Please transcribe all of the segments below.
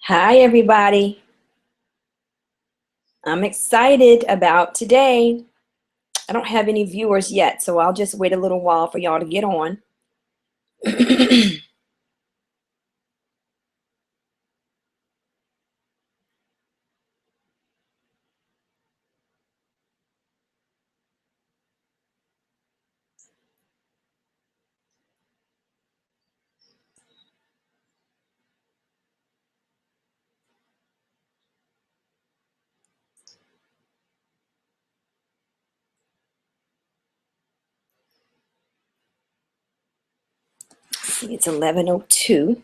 Hi, everybody. I'm excited about today. I don't have any viewers yet, so I'll just wait a little while for y'all to get on. See, it's 11:02.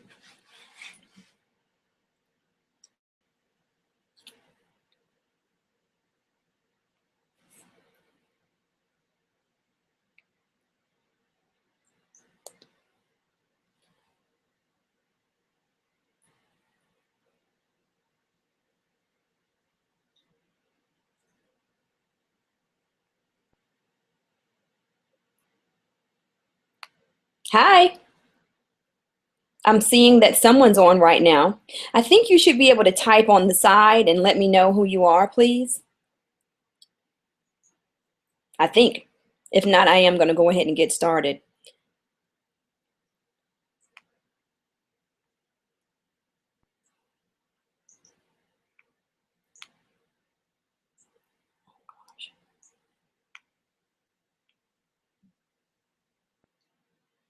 Hi. I'm seeing that someone's on right now. I think you should be able to type on the side and let me know who you are, please. I think. If not, I am going to go ahead and get started.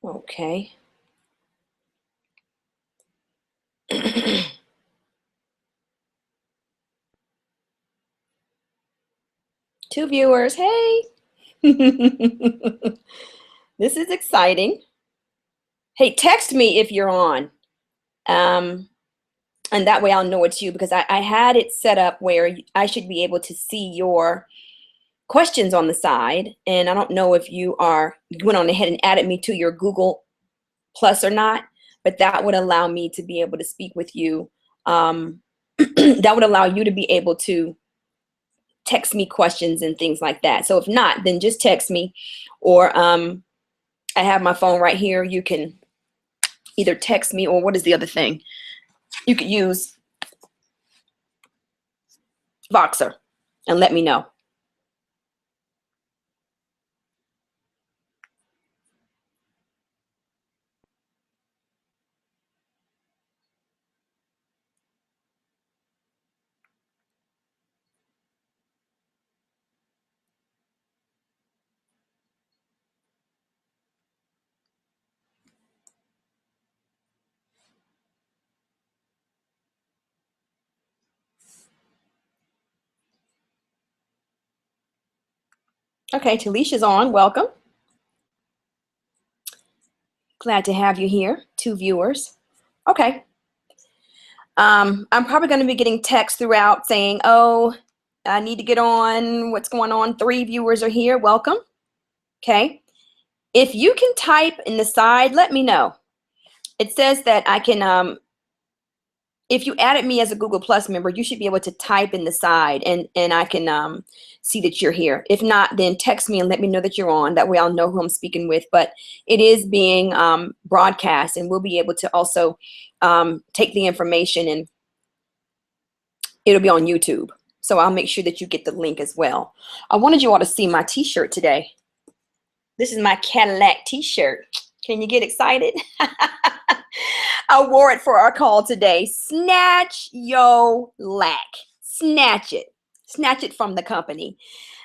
Okay. Two viewers. Hey. This is exciting. Hey, text me if you're on. And that way I'll know it's you because I had it set up where I should be able to see your questions on the side. And I don't know if you went on ahead and added me to your Google Plus or not, but that would allow me to be able to speak with you. That would allow you to be able to text me questions and things like that. So if not, then just text me, or I have my phone right here. You can either text me, or what is the other thing? You could use Voxer and let me know. Okay, Talisha's on. Welcome. Glad to have you here. Two viewers. Okay. I'm probably going to be getting texts throughout saying, oh, I need to get on. What's going on? 3 viewers are here. Welcome. Okay. If you can type in the side, let me know. It says that I can, if you added me as a Google Plus member, you should be able to type in the side and I can see that you're here. If not, then text me and let me know that you're on. That way I'll know who I'm speaking with. But it is being broadcast, and we'll be able to also take the information, and it'll be on YouTube. So I'll make sure that you get the link as well. I wanted you all to see my t-shirt today. This is my Cadillac t-shirt. Can you get excited? I wore it for our call today. Snatch Yo Lac. Snatch it. Snatch it from the company.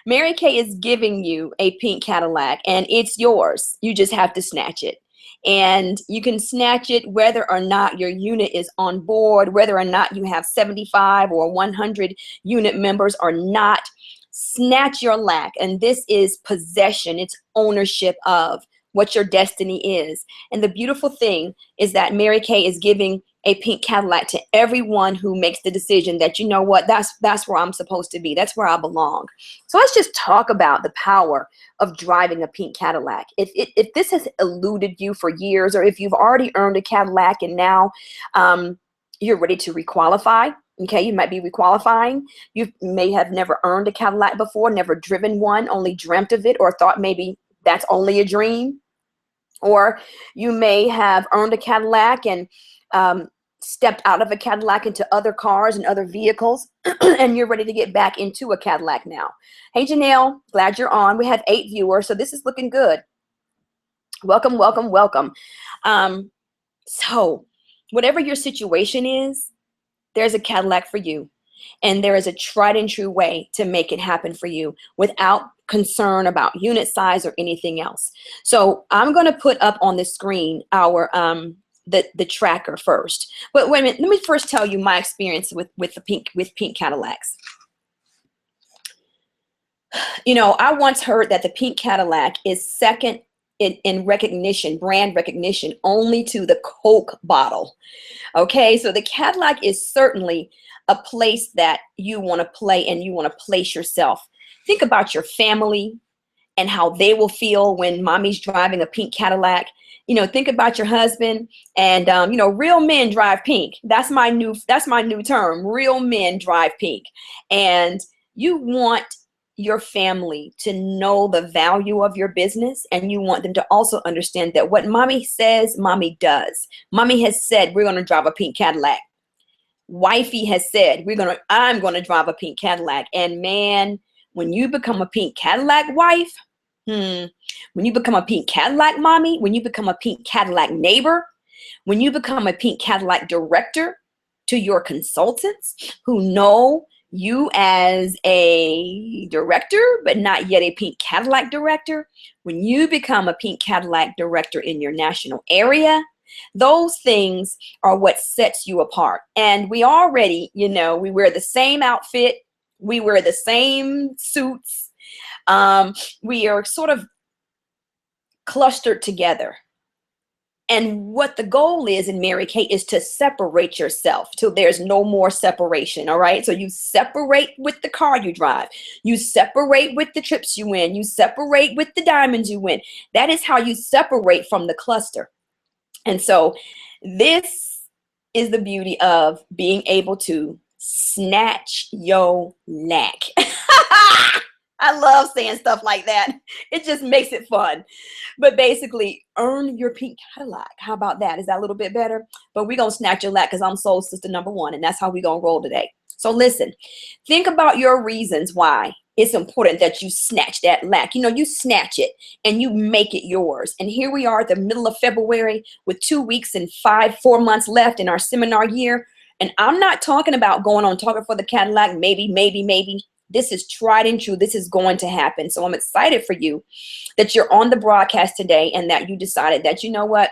Mary Kay is giving you a pink Cadillac, and it's yours. You just have to snatch it. And you can snatch it whether or not your unit is on board, whether or not you have 75 or 100 unit members or not. Snatch your lac. And this is possession. It's ownership of what your destiny is. And the beautiful thing is that Mary Kay is giving a pink Cadillac to everyone who makes the decision that, you know what, that's where I'm supposed to be. That's where I belong. So let's just talk about the power of driving a pink Cadillac. If this has eluded you for years, or if you've already earned a Cadillac and now you're ready to requalify, okay, you might be requalifying. You may have never earned a Cadillac before, never driven one, only dreamt of it, or thought maybe that's only a dream. Or you may have earned a Cadillac and stepped out of a Cadillac into other cars and other vehicles, and you're ready to get back into a Cadillac now. Hey, Janelle, glad you're on. We have 8 viewers, so this is looking good. Welcome, welcome, welcome. So whatever your situation is, there's a Cadillac for you. And there is a tried and true way to make it happen for you without concern about unit size or anything else. So I'm going to put up on the screen our the tracker first. But wait a minute, let me first tell you my experience with pink Cadillacs. You know, I once heard that the pink Cadillac is second in recognition, brand recognition, only to the Coke bottle. Okay, so the Cadillac is certainly a place that you want to play and you want to place yourself. Think about your family and how they will feel when mommy's driving a pink Cadillac. You know, think about your husband and, you know, real men drive pink. That's my new term. Real men drive pink. And you want your family to know the value of your business, and you want them to also understand that what mommy says, mommy does. Mommy has said, we're going to drive a pink Cadillac. Wifey has said, I'm going to drive a pink Cadillac. And man, when you become a pink Cadillac wife, when you become a pink Cadillac mommy, when you become a pink Cadillac neighbor, when you become a pink Cadillac director to your consultants who know you as a director, but not yet a pink Cadillac director, when you become a pink Cadillac director in your national area, those things are what sets you apart. And we already, you know, we wear the same outfit, we wear the same suits, we are sort of clustered together. And what the goal is in Mary Kay is to separate yourself till there's no more separation. All right. So you separate with the car you drive. You separate with the trips you win. You separate with the diamonds you win. That is how you separate from the cluster. And so this is the beauty of being able to snatch yo lac. I love saying stuff like that. It just makes it fun. But basically, earn your pink Cadillac. How about that? Is that a little bit better? But we're going to snatch your lac because I'm soul sister number 1. And that's how we're going to roll today. So listen, think about your reasons why it's important that you snatch that lac. You know, you snatch it and you make it yours. And here we are at the middle of February with 2 weeks and 4 months left in our seminar year. And I'm not talking about going on Talking for the Cadillac, maybe. This is tried and true. This is going to happen. So I'm excited for you that you're on the broadcast today and that you decided that, you know what,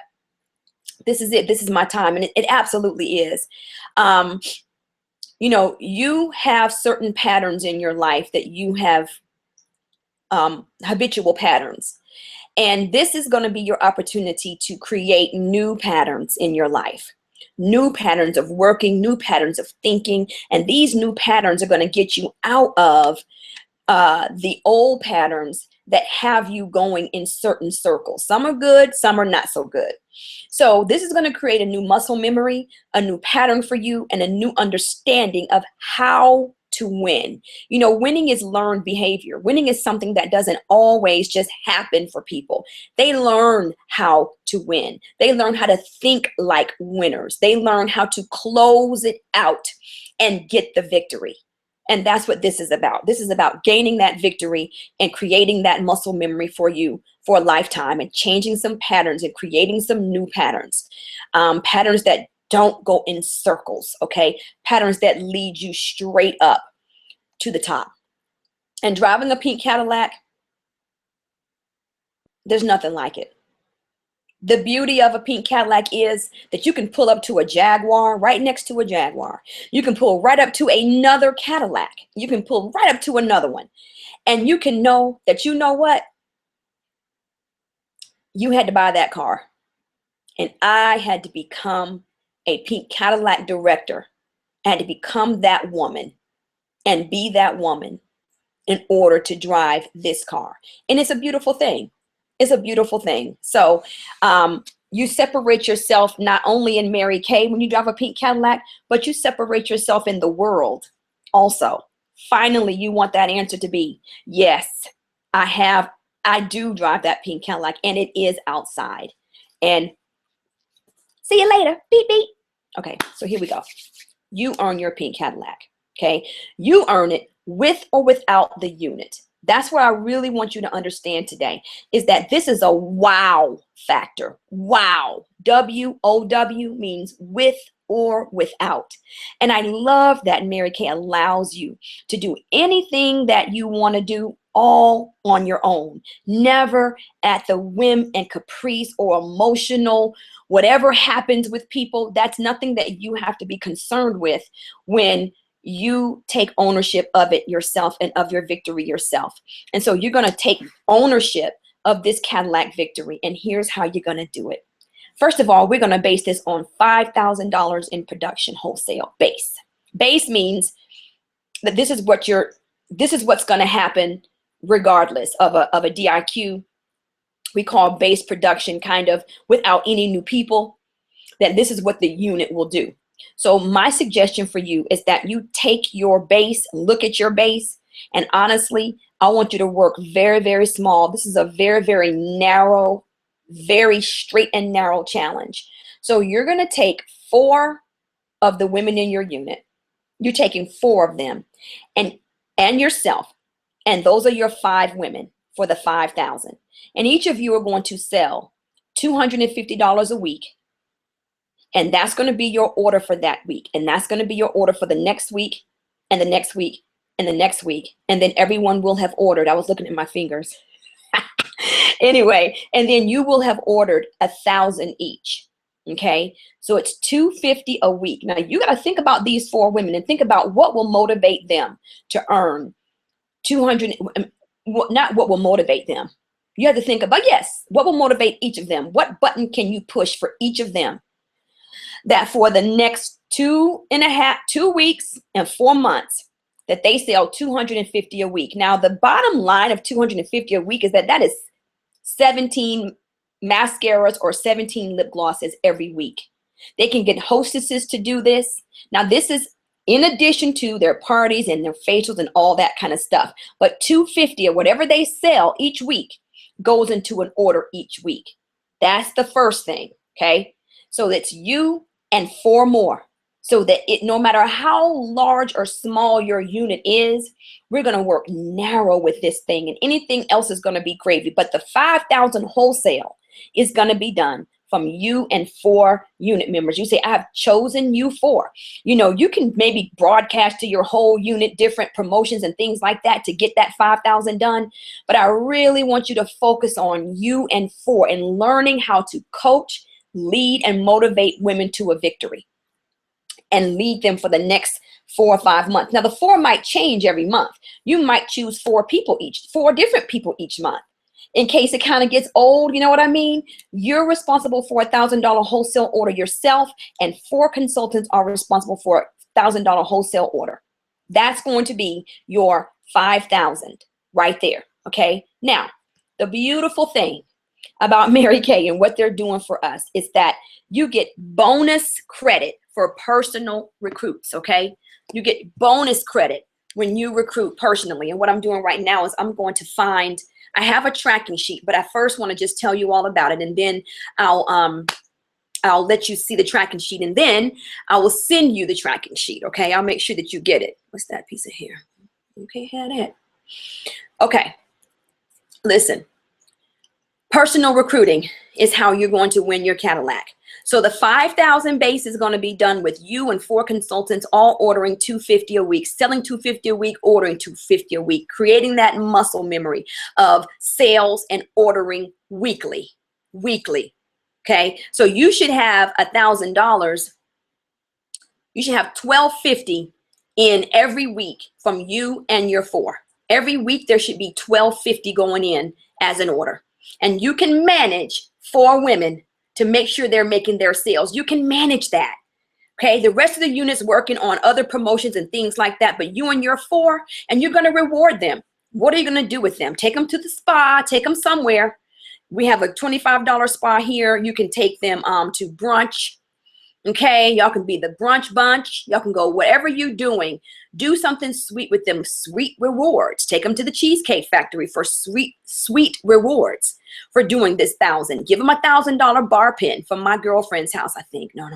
this is it. This is my time. And it absolutely is. You know, you have certain patterns in your life that you have habitual patterns. And this is going to be your opportunity to create new patterns in your life. New patterns of working, new patterns of thinking, and these new patterns are going to get you out of the old patterns that have you going in certain circles. Some are good, some are not so good. So this is going to create a new muscle memory, a new pattern for you, and a new understanding of how to win. You know, winning is learned behavior. Winning is something that doesn't always just happen for people. They learn how to win. They learn how to think like winners. They learn how to close it out and get the victory. And that's what this is about. This is about gaining that victory and creating that muscle memory for you for a lifetime and changing some patterns and creating some new patterns. Patterns that don't go in circles, okay? Patterns that lead you straight up to the top. And driving a pink Cadillac, there's nothing like it. The beauty of a pink Cadillac is that you can pull up to a Jaguar, right next to a Jaguar. You can pull right up to another Cadillac. You can pull right up to another one. And you can know that, you know what? You had to buy that car. And I had to become a pink Cadillac director. I had to become that woman and be that woman in order to drive this car. And it's a beautiful thing. It's a beautiful thing. So you separate yourself not only in Mary Kay when you drive a pink Cadillac, but you separate yourself in the world also. Finally, you want that answer to be, yes, I do drive that pink Cadillac and it is outside. And see you later. Beep, beep. Okay, so here we go. You earn your pink Cadillac. Okay, you earn it with or without the unit. That's what I really want you to understand today, is that this is a wow factor. Wow. W-O-W means with or without. And I love that Mary Kay allows you to do anything that you want to do all on your own, never at the whim and caprice or emotional, whatever happens with people. That's nothing that you have to be concerned with when you take ownership of it yourself and of your victory yourself. And so you're going to take ownership of this Cadillac victory. And here's how you're going to do it. First of all, we're going to base this on $5,000 in production wholesale base. Base means that this is what's going to happen regardless of a DIQ. We call base production kind of without any new people, that this is what the unit will do. So my suggestion for you is that you take your base, look at your base, and honestly, I want you to work very, very small. This is a very, very narrow, very straight and narrow challenge. So you're going to take 4 of the women in your unit. You're taking 4 of them and yourself. And those are your 5 women for the 5,000. And each of you are going to sell $250 a week. And that's going to be your order for that week. And that's going to be your order for the next week and the next week and the next week. And then everyone will have ordered. I was looking at my fingers. Anyway, and then you will have ordered 1,000 each. Okay, so it's $250 a week. Now you got to think about these 4 women and think about what will motivate them to earn 200. Not what will motivate them. You have to think about, yes, what will motivate each of them? What button can you push for each of them? That for the next 2 weeks and 4 months, that they sell $250 a week. Now, the bottom line of $250 a week is that is 17 mascaras or 17 lip glosses every week. They can get hostesses to do this. Now, this is in addition to their parties and their facials and all that kind of stuff. But $250 or whatever they sell each week goes into an order each week. That's the first thing, okay? So that's you and 4 more. So that no matter how large or small your unit is, we're going to work narrow with this thing, and anything else is going to be gravy. But the 5,000 wholesale is going to be done from you and 4 unit members. You say, I have chosen you 4. You know, you can maybe broadcast to your whole unit different promotions and things like that to get that 5,000 done. But I really want you to focus on you and 4 and learning how to coach, lead, and motivate women to a victory and lead them for the next 4 or 5 months. Now, the 4 might change every month. You might choose 4 different people each month. In case it kind of gets old, you know what I mean? You're responsible for $1,000 wholesale order yourself, and 4 consultants are responsible for $1,000 wholesale order. That's going to be your 5,000 right there, okay? Now, the beautiful thing about Mary Kay and what they're doing for us is that you get bonus credit for personal recruits, okay? You get bonus credit when you recruit personally. And what I'm doing right now is I'm going to find, I have a tracking sheet, but I first want to just tell you all about it, and then I'll let you see the tracking sheet, and then I will send you the tracking sheet, okay? I'll make sure that you get it. What's that piece of hair? Okay, had that. Okay, listen. Personal recruiting is how you're going to win your Cadillac. So the 5,000 base is going to be done with you and 4 consultants all ordering $250 a week, selling $250 a week, ordering $250 a week, creating that muscle memory of sales and ordering weekly. Okay, so you should have $1,000. You should have $1,250 in every week from you and your 4. Every week there should be $1,250 going in as an order. And you can manage 4 women to make sure they're making their sales. You can manage that. Okay, the rest of the unit's working on other promotions and things like that, but you and your 4, and you're going to reward them. What are you going to do with them? Take them to the spa, take them somewhere. We have a $25 spa here. You can take them to brunch. Okay, y'all can be the brunch bunch. Y'all can go whatever you're doing. Do something sweet with them, sweet rewards. Take them to the Cheesecake Factory for sweet rewards for doing this 1,000. Give them $1,000 bar pin from my girlfriend's house, I think. No.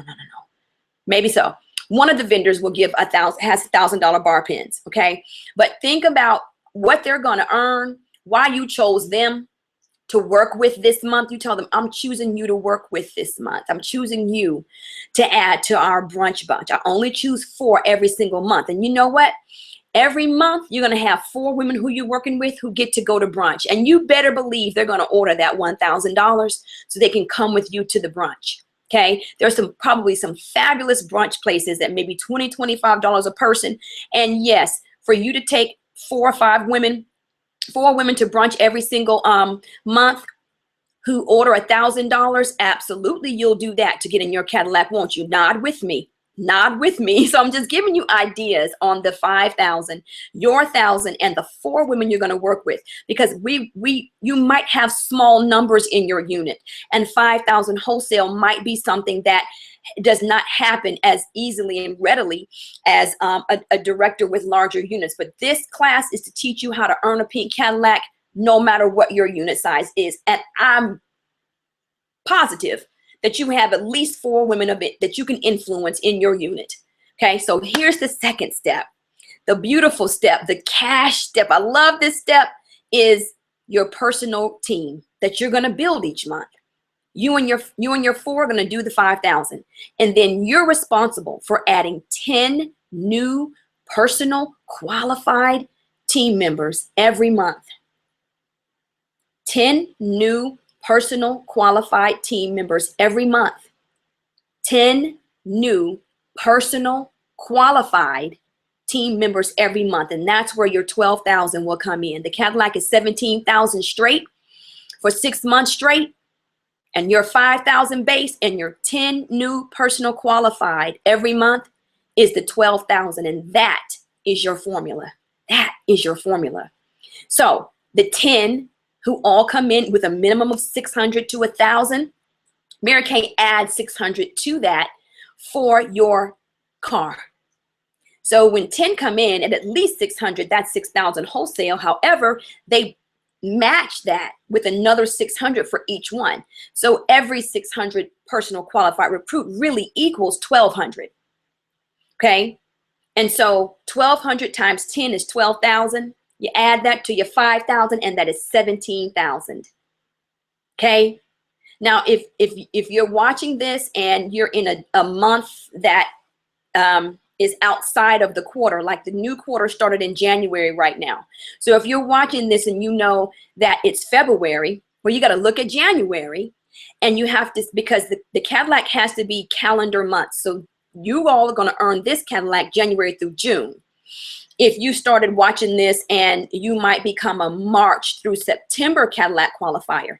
Maybe so. One of the vendors will give has $1,000 bar pins. Okay. But think about what they're going to earn, why you chose them to work with this month. You tell them, I'm choosing you to work with this month. I'm choosing you to add to our brunch bunch. I only choose 4 every single month. And you know what? Every month, you're going to have 4 women who you're working with who get to go to brunch. And you better believe they're going to order that $1,000 so they can come with you to the brunch. Okay. There's probably some fabulous brunch places that maybe $20, $25 a person. And yes, for you to take 4 or 5 women, 4 women to brunch every single month who order $1,000, absolutely you'll do that to get in your Cadillac, won't you? Nod with me. Nod with me. So I'm just giving you ideas on the 5,000, your 1,000, and the 4 women you're going to work with, because you might have small numbers in your unit, and 5,000 wholesale might be something that does not happen as easily and readily as a director with larger units. But this class is to teach you how to earn a pink Cadillac no matter what your unit size is. And I'm positive that you have at least 4 women of it that you can influence in your unit. Okay, so here's the second step, the beautiful step, the cash step. I love this step, is your personal team that you're going to build each month. You and your 4 are going to do the 5,000, and then you're responsible for adding 10 new personal qualified team members every month. 10 new personal qualified team members every month. 10 new personal qualified team members every month. And that's where your 12,000 will come in. The Cadillac is 17,000 straight for 6 months straight, and your 5,000 base and your 10 new personal qualified every month is the 12,000. And that is your formula. That is your formula. So the 10 who all come in with a minimum of 600 to 1,000, Mary Kay adds 600 to that for your car. So when 10 come in at least 600, that's 6,000 wholesale. However, they match that with another 600 for each one. So every 600 personal qualified recruit really equals 1,200. Okay. And so 1,200 times 10 is 12,000. You add that to your 5,000, and that is 17,000. Okay. Now, if you're watching this and you're in a month that is outside of the quarter, like the new quarter started in January right now. So if you're watching this and you know that it's February, well, you got to look at January, and you have to, because the Cadillac has to be calendar months. So you all are going to earn this Cadillac January through June. If you started watching this, and you might become a March through September Cadillac qualifier,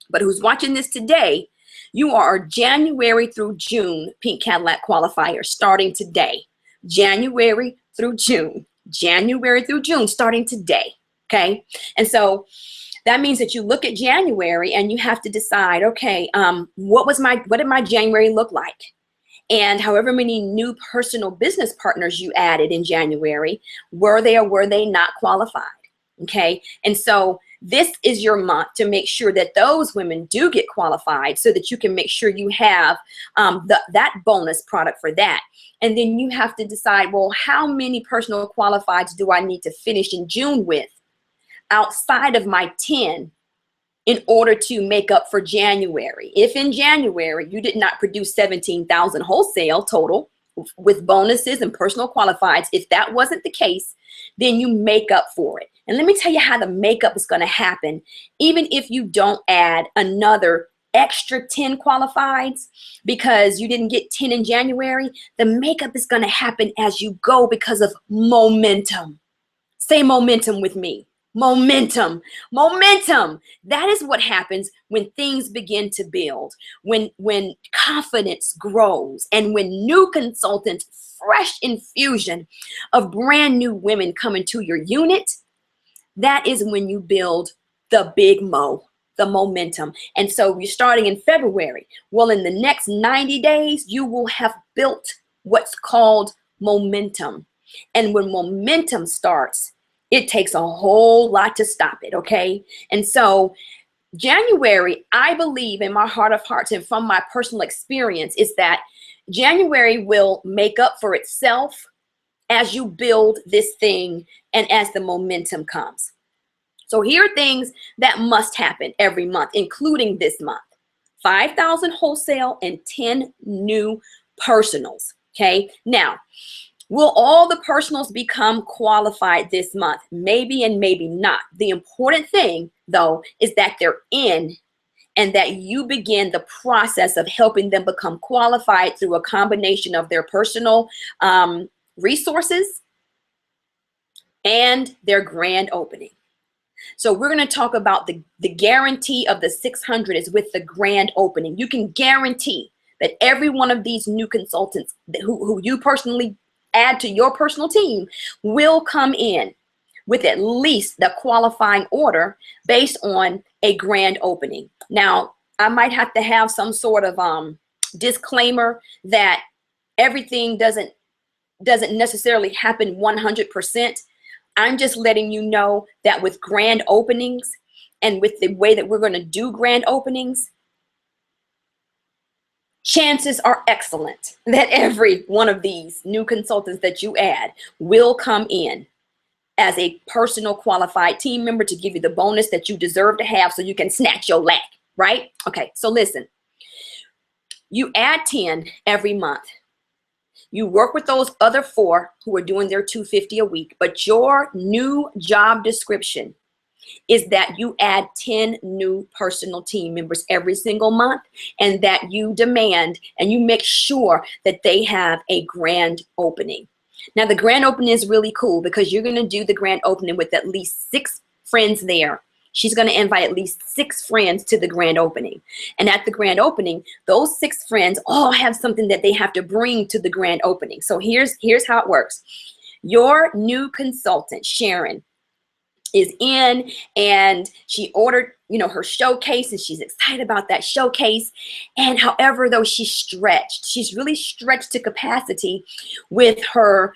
but who's watching this today, you are a January through June pink Cadillac qualifier starting today. January through June. January through June starting today. Okay. And so that means that you look at January and you have to decide, okay, what did my January look like? And however many new personal business partners you added in January, were they or were they not qualified? Okay. And so this is your month to make sure that those women do get qualified, so that you can make sure you have that bonus product for that. And then you have to decide, well, how many personal qualifieds do I need to finish in June with outside of my 10 in order to make up for January? If in January you did not produce 17,000 wholesale total with bonuses and personal qualifieds, if that wasn't the case, then you make up for it. And let me tell you how the makeup is going to happen. Even if you don't add another extra 10 qualifieds because you didn't get 10 in January, the makeup is going to happen as you go because of momentum. Say momentum with me. Momentum, momentum. That is what happens when things begin to build, when confidence grows, and when new consultants, fresh infusion of brand new women come into your unit. That is when you build the big the momentum. And so you're starting in February. Well, in the next 90 days, you will have built what's called momentum. And when momentum starts, it takes a whole lot to stop it, okay? And so January, I believe in my heart of hearts and from my personal experience, is that January will make up for itself as you build this thing and as the momentum comes. So here are things that must happen every month, including this month. 5,000 wholesale and 10 new personals. Okay. Now, will all the personals become qualified this month? Maybe and maybe not. The important thing, though, is that they're in and that you begin the process of helping them become qualified through a combination of their personal resources and their grand opening. So we're going to talk about the guarantee of the 600 is with the grand opening. You can guarantee that every one of these new consultants who you personally add to your personal team will come in with at least the qualifying order based on a grand opening. Now, I might have to have some sort of disclaimer that everything doesn't necessarily happen 100%. I'm just letting you know that with grand openings and with the way that we're going to do grand openings, chances are excellent that every one of these new consultants that you add will come in as a personal qualified team member to give you the bonus that you deserve to have so you can snatch your lac, right? Okay, so listen, you add 10 every month. You work with those other 4 who are doing their $250 a week, but your new job description is that you add 10 new personal team members every single month, and that you demand and you make sure that they have a grand opening. Now, the grand opening is really cool because you're going to do the grand opening with at least 6 friends there. She's going to invite at least 6 friends to the grand opening. And at the grand opening, those 6 friends all have something that they have to bring to the grand opening. So here's how it works. Your new consultant, Sharon, is in and she ordered, her showcase, and she's excited about that showcase. And however, though, she's really stretched to capacity with her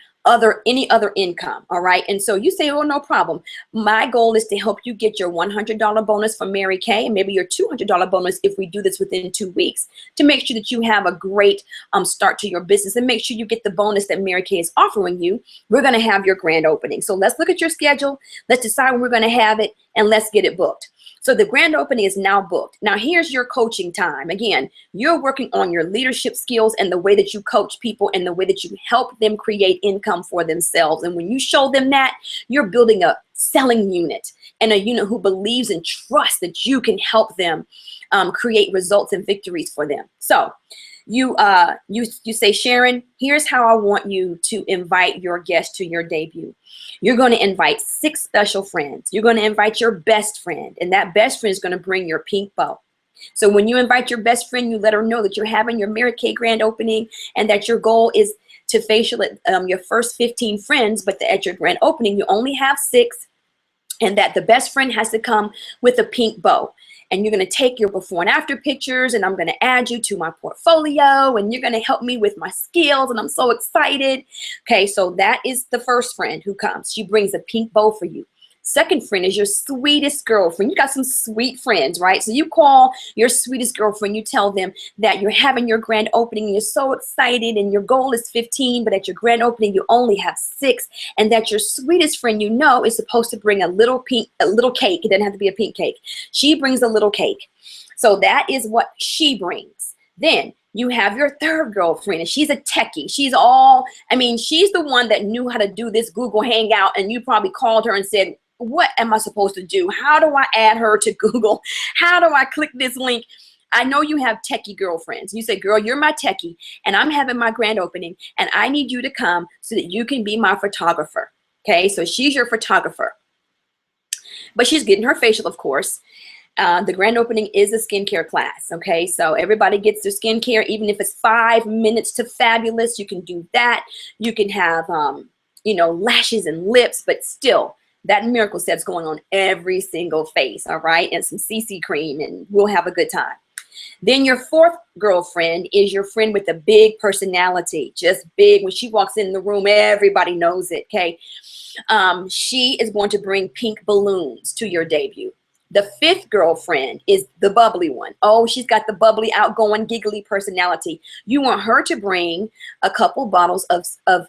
any other income. All right. And so you say, oh, no problem. My goal is to help you get your $100 bonus from Mary Kay and maybe your $200 bonus if we do this within 2 weeks, to make sure that you have a great start to your business and make sure you get the bonus that Mary Kay is offering you. We're going to have your grand opening. So let's look at your schedule. Let's decide when we're going to have it and let's get it booked. So the grand opening is now booked. Now here's your coaching time. Again, you're working on your leadership skills and the way that you coach people and the way that you help them create income for themselves. And when you show them that, you're building a selling unit and a unit who believes and trusts that you can help them create results and victories for them. So you say, Sharon, here's how I want you to invite your guest to your debut. You're going to invite 6 special friends. You're going to invite your best friend, and that best friend is going to bring your pink bow. So when you invite your best friend, you let her know that you're having your Mary Kay grand opening and that your goal is to facial your first 15 friends, but at your grand opening, you only have 6, and that the best friend has to come with a pink bow. And you're going to take your before and after pictures, and I'm going to add you to my portfolio, and you're going to help me with my skills, and I'm so excited. Okay, so that is the first friend who comes. She brings a pink bow for you. Second friend is your sweetest girlfriend. You got some sweet friends, right? So you call your sweetest girlfriend. You tell them that you're having your grand opening and you're so excited and your goal is 15, but at your grand opening you only have 6, and that your sweetest friend is supposed to bring a little cake. It doesn't have to be a pink cake. She brings a little cake. So that is what she brings. Then you have your third girlfriend, and she's a techie. She's the one that knew how to do this Google Hangout, and you probably called her and said, what am I supposed to do? How do I add her to Google? How do I click this link? I know you have techie girlfriends. You say, girl, you're my techie, and I'm having my grand opening, and I need you to come so that you can be my photographer. Okay, so she's your photographer. But she's getting her facial, of course. The grand opening is a skincare class. Okay, so everybody gets their skincare, even if it's 5 minutes to fabulous. You can do that. You can have, lashes and lips, but still, that miracle set's going on every single face. All right, and some CC cream, and we'll have a good time. Then your fourth girlfriend is your friend with a big personality, just big. When she walks in the room, everybody knows it. Okay, she is going to bring pink balloons to your debut. The fifth girlfriend is the bubbly one. Oh, she's got the bubbly, outgoing, giggly personality. You want her to bring a couple bottles of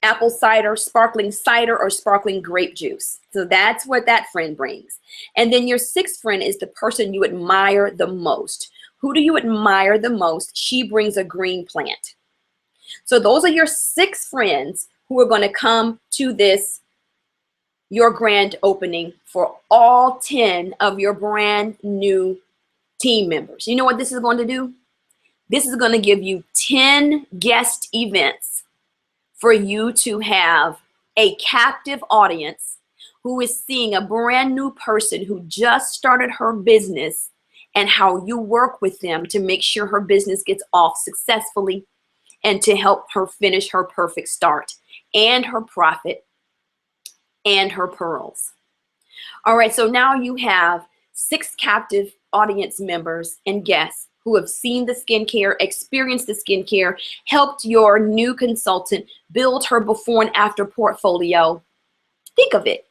apple cider, sparkling cider, or sparkling grape juice. So that's what that friend brings. And then your sixth friend is the person you admire the most. Who do you admire the most? She brings a green plant. So those are your 6 friends who are going to come to this, your grand opening, for all 10 of your brand new team members. You know what this is going to do? This is going to give you 10 guest events for you to have a captive audience who is seeing a brand new person who just started her business, and how you work with them to make sure her business gets off successfully and to help her finish her perfect start and her profit and her pearls. All right, so now you have 6 captive audience members and guests who have seen the skincare, experienced the skincare, helped your new consultant build her before and after portfolio. Think of it.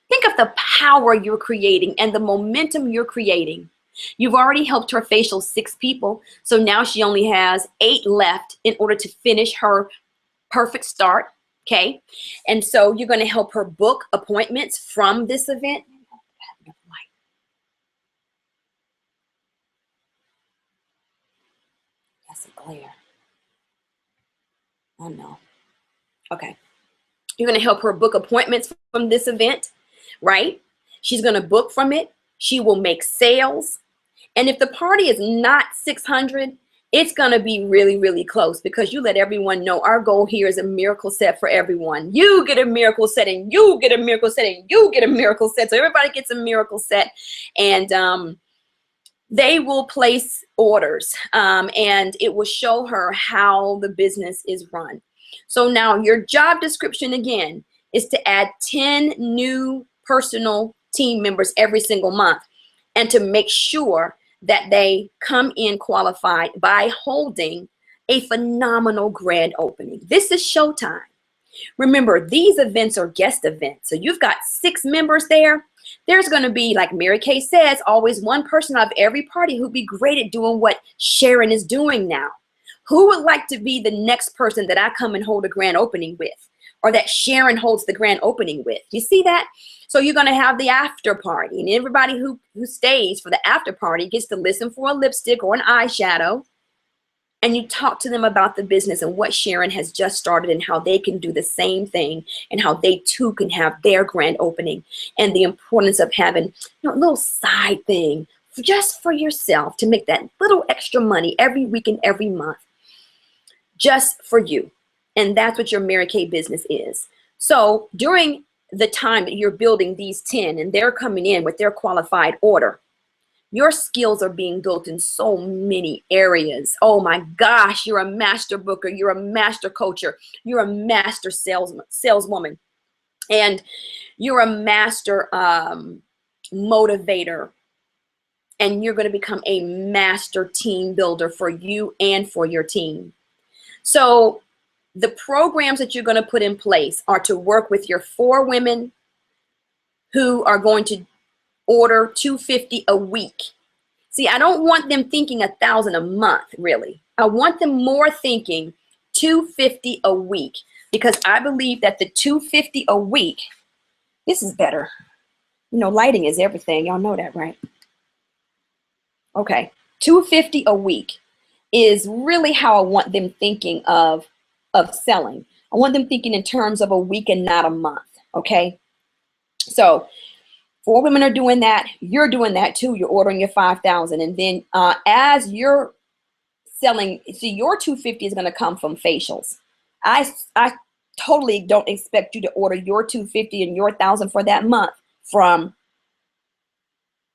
Think of the power you're creating and the momentum you're creating. You've already helped her facial 6 people, so now she only has 8 left in order to finish her perfect start, okay? And so you're going to help her book appointments from this event. That's a glare. Oh no. Okay. You're going to help her book appointments from this event, right? She's going to book from it. She will make sales. And if the party is not 600, it's going to be really, really close, because you let everyone know our goal here is a miracle set for everyone. You get a miracle set, and you get a miracle set, and you get a miracle set. So everybody gets a miracle set, and they will place orders, and it will show her how the business is run. So now your job description again is to add 10 new personal team members every single month, and to make sure that they come in qualified by holding a phenomenal grand opening. This is showtime. Remember, these events are guest events. So you've got 6 members there. There's going to be, like Mary Kay says, always one person out of every party who'd be great at doing what Sharon is doing now. Who would like to be the next person that I come and hold a grand opening with, or that Sharon holds the grand opening with? You see that? So you're going to have the after party, and everybody who stays for the after party gets to listen for a lipstick or an eyeshadow, and you talk to them about the business and what Sharon has just started and how they can do the same thing, and how they too can have their grand opening, and the importance of having, you know, a little side thing just for yourself to make that little extra money every week and every month just for you. And that's what your Mary Kay business is. So during the time that you're building these 10 and they're coming in with their qualified order, your skills are being built in so many areas. Oh my gosh, you're a master booker, you're a master coacher, you're a master saleswoman, and you're a master motivator, and you're going to become a master team builder for you and for your team. So the programs that you're going to put in place are to work with your 4 women who are going to order $250 a week. See, I don't want them thinking $1,000 a month, really. I want them more thinking $250 a week, because I believe that the $250 a week, this is better. You know, lighting is everything. Y'all know that, right? Okay, $250 a week is really how I want them thinking of selling. I want them thinking in terms of a week and not a month, okay? So 4 women are doing that. You're doing that too. You're ordering your 5,000. And then as you're selling, see, your 250 is going to come from facials. I totally don't expect you to order your 250 and your 1,000 for that month from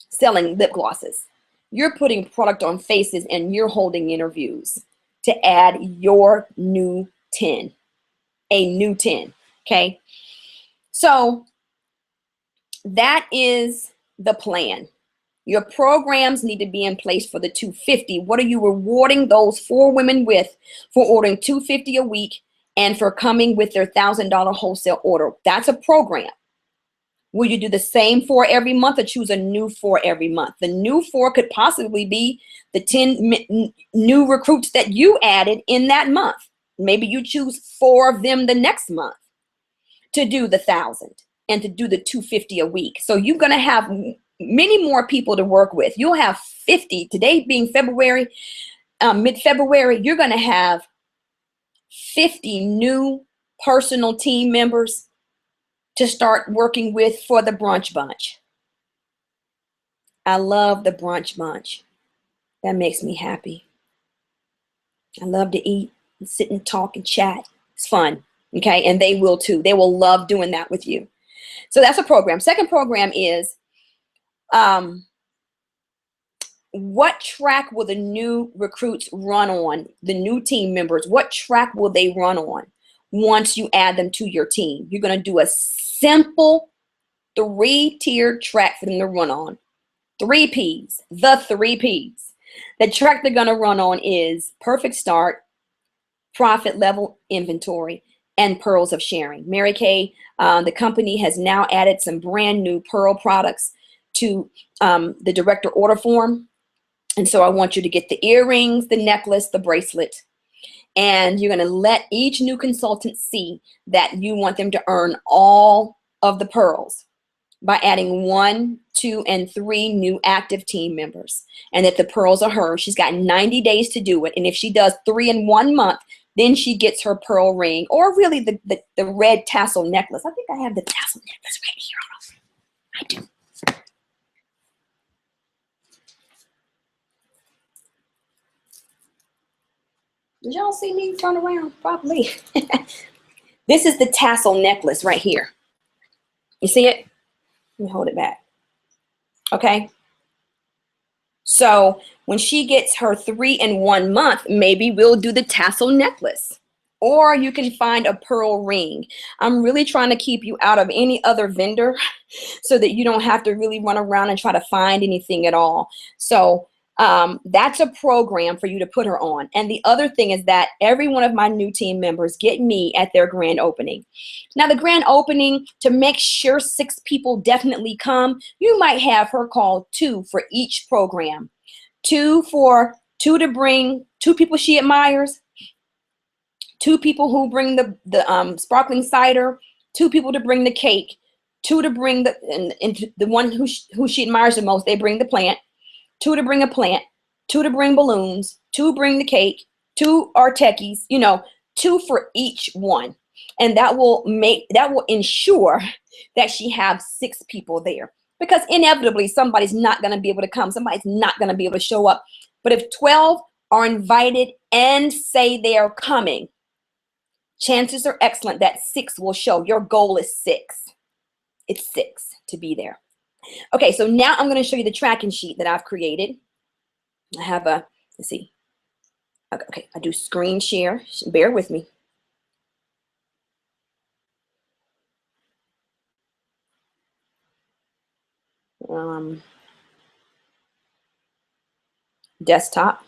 selling lip glosses. You're putting product on faces, and you're holding interviews to add your new 10, a new 10, okay? So that is the plan. Your programs need to be in place for the 250. What are you rewarding those 4 women with for ordering $250 a week and for coming with their $1,000 wholesale order? That's a program. Will you do the same 4 every month or choose a new 4 every month? The new 4 could possibly be the 10 new recruits that you added in that month. Maybe you choose 4 of them the next month to do the 1,000 and to do the 250 a week. So you're going to have many more people to work with. You'll have 50. Today being February, mid-February, you're going to have 50 new personal team members to start working with for the brunch bunch. I love the brunch bunch. That makes me happy. I love to eat and sit and talk and chat. It's fun. Okay. And they will too. They will love doing that with you. So that's a program. Second program is what track will the new recruits run on? The new team members, what track will they run on once you add them to your team? You're going to do a simple 3-tiered track for them to run on. 3 P's, the 3 P's. The track they're going to run on is perfect start, profit level inventory, and pearls of sharing. Mary Kay, the company has now added some brand new pearl products to the director order form. And so I want you to get the earrings, the necklace, the bracelet, and you're going to let each new consultant see that you want them to earn all of the pearls by adding 1, 2, and 3 new active team members, and that the pearls are hers. She's got 90 days to do it. And if she does 3 in 1 month, then she gets her pearl ring, or really the red tassel necklace. I think I have the tassel necklace right here. I do. Did y'all see me turn around? Probably. This is the tassel necklace right here. You see it? Let me hold it back. Okay. So when she gets her 3 in 1 month, maybe we'll do the tassel necklace. Or you can find a pearl ring. I'm really trying to keep you out of any other vendor so that you don't have to really run around and try to find anything at all. So that's a program for you to put her on. And the other thing is that every one of my new team members get me at their grand opening. Now, the grand opening, to make sure 6 people definitely come, you might have her call 2 for each program. 2 to bring 2 people she admires, 2 people who bring the sparkling cider, 2 people to bring the cake, 2 to bring and the one who she admires the most, they bring the plant, 2 to bring a plant, 2 to bring balloons, 2 bring the cake, 2 are techies, 2 for each one. And that will ensure that she has 6 people there, because inevitably somebody's not going to be able to come. Somebody's not going to be able to show up. But if 12 are invited and say they are coming, chances are excellent that 6 will show. Your goal is 6. It's 6 to be there. Okay, so now I'm going to show you the tracking sheet that I've created. I have let's see. Okay, I do screen share. Bear with me. Desktop.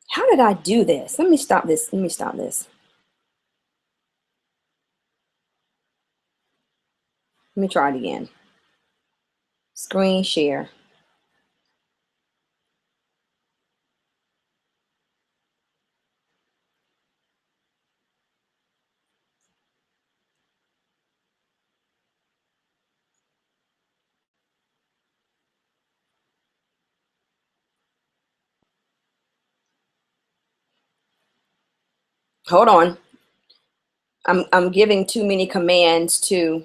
How did I do this? Let me stop this. Let me stop this. Let me try it again. Screen share. Hold on. I'm giving too many commands to.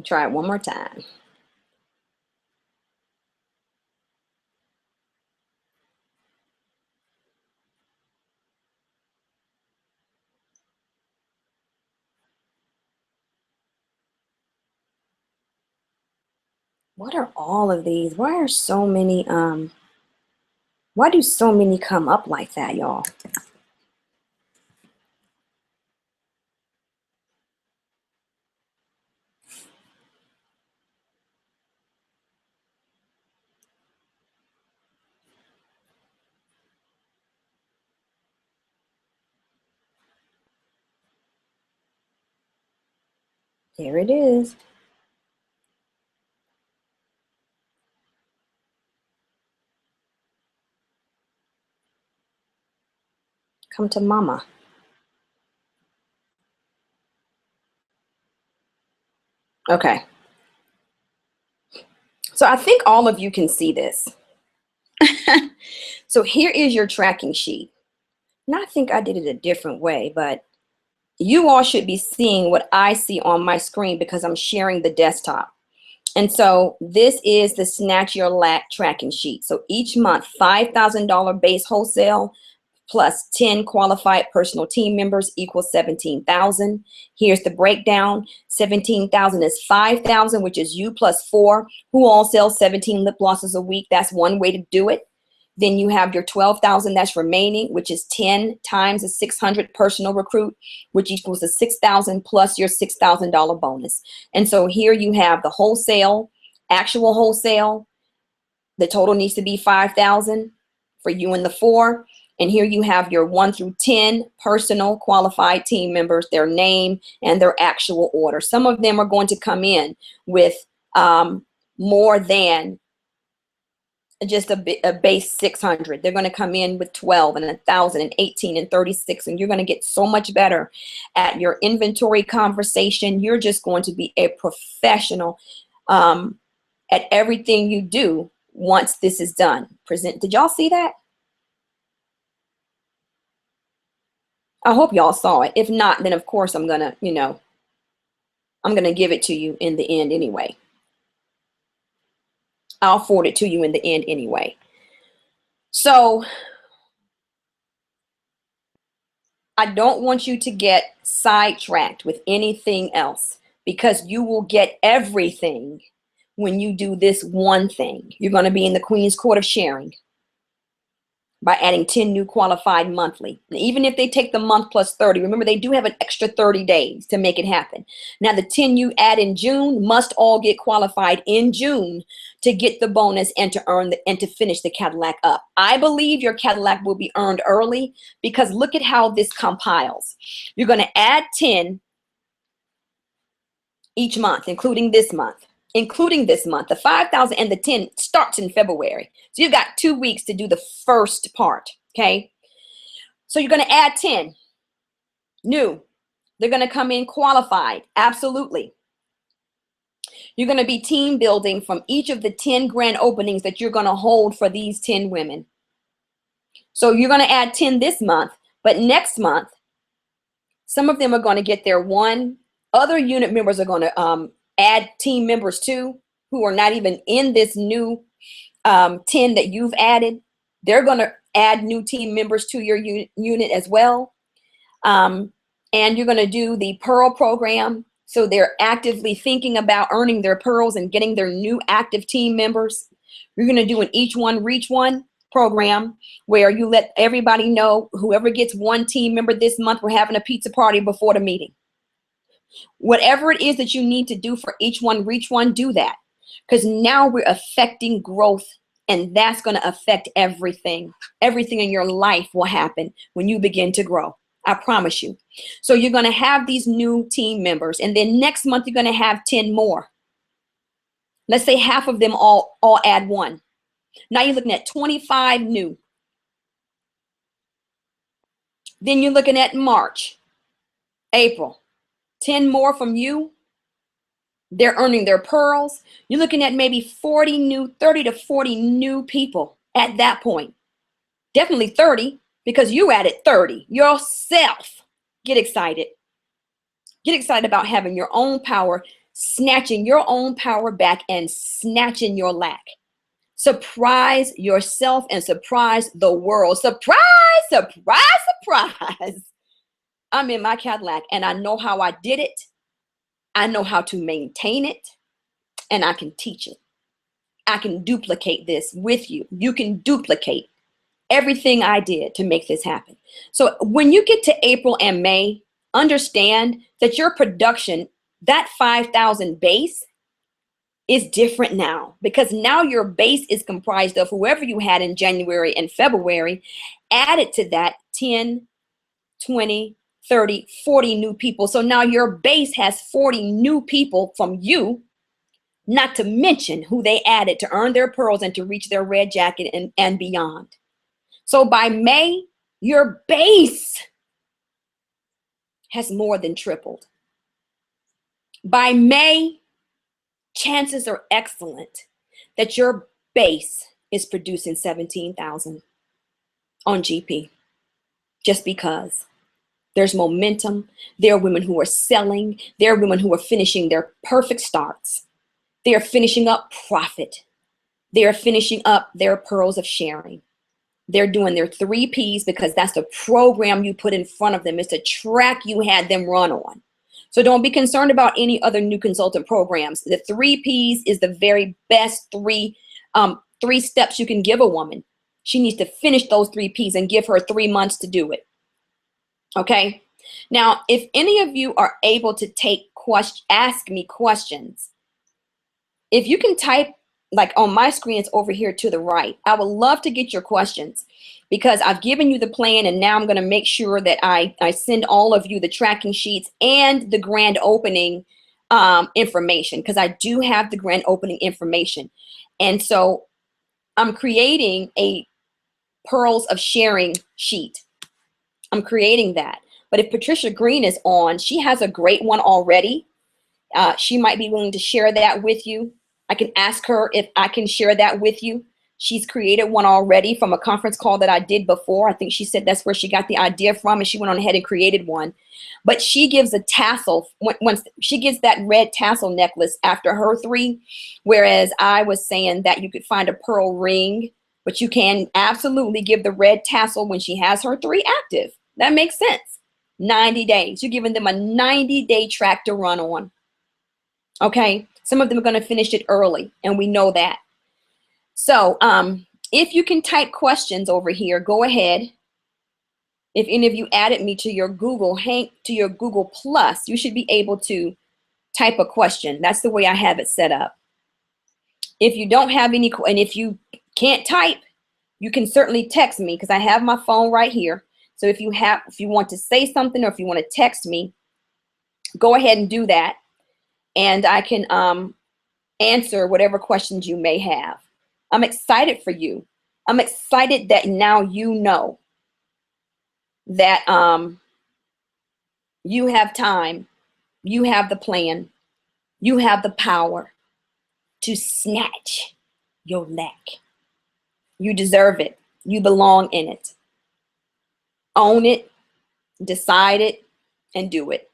Try it one more time. What are all of these? Why are so many, why do so many come up like that, y'all? There it is. Come to mama. Okay. So I think all of you can see this. So here is your tracking sheet. And I think I did it a different way, but you all should be seeing what I see on my screen because I'm sharing the desktop. And so this is the Snatch Yo Lac tracking sheet. So each month, $5,000 base wholesale plus 10 qualified personal team members equals 17,000. Here's the breakdown. 17,000 is 5,000, which is you plus 4, who all sell 17 lip glosses a week. That's one way to do it. Then you have your 12,000 that's remaining, which is 10 times a 600 personal recruit, which equals the 6,000 plus your $6,000 bonus. And so here you have the wholesale, actual wholesale. The total needs to be 5,000 for you and the 4. And here you have your 1 through 10 personal qualified team members, their name and their actual order. Some of them are going to come in with more than just a base 600. They're going to come in with 12 and 1,000 and 18 and 36, and you're going to get so much better at your inventory conversation. You're just going to be a professional at everything you do once this is done. Did y'all see that? I hope y'all saw it. If not, then of course I'm gonna, I'm gonna give it to you in the end anyway. I'll forward it to you in the end anyway. So I don't want you to get sidetracked with anything else, because you will get everything when you do this one thing. You're going to be in the Queen's Court of Sharing by adding 10 new qualified monthly. And even if they take the month plus 30, remember they do have an extra 30 days to make it happen. Now the 10 you add in June must all get qualified in June to get the bonus and to earn and to finish the Cadillac up. I believe your Cadillac will be earned early, because look at how this compiles. You're going to add 10 each month, including this month. The 5,000 and the 10 starts in February. So you've got 2 weeks to do the first part, okay? So you're going to add 10 new. They're going to come in qualified, absolutely. You're going to be team building from each of the 10 grand openings that you're going to hold for these 10 women. So you're going to add 10 this month, but next month, some of them are going to get their one. Other unit members are going to add team members too, who are not even in this new 10 that you've added. They're going to add new team members to your unit as well. And you're going to do the Pearl program. So they're actively thinking about earning their pearls and getting their new active team members. You're going to do an Each One Reach One program, where you let everybody know, whoever gets one team member this month, we're having a pizza party before the meeting. Whatever it is that you need to do for Each One Reach One, do that, because now we're affecting growth, and that's going to affect everything. Everything in your life will happen when you begin to grow. I promise you. So you're going to have these new team members, and then next month you're going to have 10 more. Let's say half of them all add one. Now you're looking at 25 new. Then you're looking at March, April, 10 more from you. They're earning their pearls. You're looking at maybe 40 new, 30 to 40 new people at that point. Definitely 30, because you added 30 yourself. Get excited. Get excited about having your own power, snatching your own power back, and snatching your lack. Surprise yourself and surprise the world. Surprise, surprise, surprise. I'm in my Cadillac, and I know how I did it. I know how to maintain it, and I can teach it. I can duplicate this with you. You can duplicate everything I did to make this happen. So when you get to April and May, understand that your production, that 5,000 base, is different now, because now your base is comprised of whoever you had in January and February, added to that 10, 20, 30, 40 new people. So now your base has 40 new people from you, not to mention who they added to earn their pearls and to reach their red jacket and beyond. So by May, your base has more than tripled. By May, chances are excellent that your base is producing 17,000 on GP, just because there's momentum. There are women who are selling. There are women who are finishing their perfect starts. They are finishing up profit. They are finishing up their pearls of sharing. They're doing their 3 Ps, because that's the program you put in front of them. It's the track you had them run on. So don't be concerned about any other new consultant programs. The 3 Ps is the very best three steps you can give a woman. She needs to finish those 3 Ps and give her 3 months to do it. Okay. Now, if any of you are able to ask me questions, if you can type, like on my screen, it's over here to the right. I would love to get your questions, because I've given you the plan, and now I'm going to make sure that I send all of you the tracking sheets and the grand opening information, because I do have the grand opening information. And so I'm creating a pearls of sharing sheet. I'm creating that. But if Patricia Green is on, she has a great one already. She might be willing to share that with you. I can ask her if I can share that with you. She's created one already from a conference call that I did before. I think she said that's where she got the idea from, and she went on ahead and created one. But she gives a tassel, once she gives that red tassel necklace after her 3, whereas I was saying that you could find a pearl ring, but you can absolutely give the red tassel when she has her 3 active. That makes sense. 90 days. You're giving them a 90-day track to run on. Okay. Some of them are going to finish it early, and we know that. So if you can type questions over here, go ahead. If any of you added me to your Google Plus, you should be able to type a question. That's the way I have it set up. If you don't have any, and if you can't type, you can certainly text me, because I have my phone right here. So if you want to say something, or if you want to text me, go ahead and do that, and I can answer whatever questions you may have. I'm excited for you. I'm excited that now you know that you have time, you have the plan, you have the power to snatch your lack. You deserve it. You belong in it. Own it, decide it, and do it.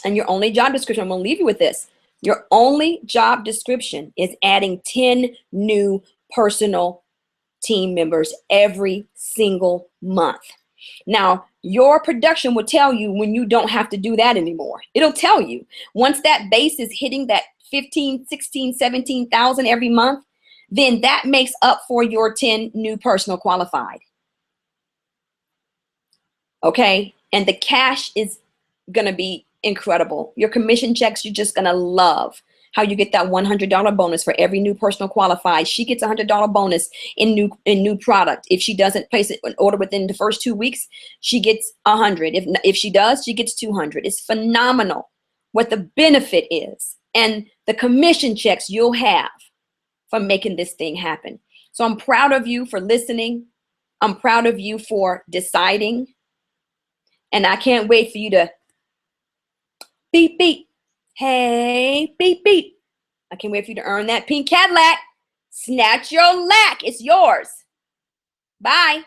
And your only job description, I'm going to leave you with this. Your only job description is adding 10 new personal team members every single month. Now, your production will tell you when you don't have to do that anymore. It'll tell you once that base is hitting that 15, 16, 17,000 every month, then that makes up for your 10 new personal qualified. Okay. And the cash is going to be incredible. Your commission checks, you're just going to love how you get that $100 bonus for every new personal qualified. She gets a $100 bonus in new product. If she doesn't place an order within the first 2 weeks, she gets 100. If she does, she gets 200. It's phenomenal what the benefit is, and the commission checks you'll have from making this thing happen. So I'm proud of you for listening. I'm proud of you for deciding. And I can't wait for you to beep, beep. Hey, beep, beep. I can't wait for you to earn that pink Cadillac. Snatch your lack. It's yours. Bye.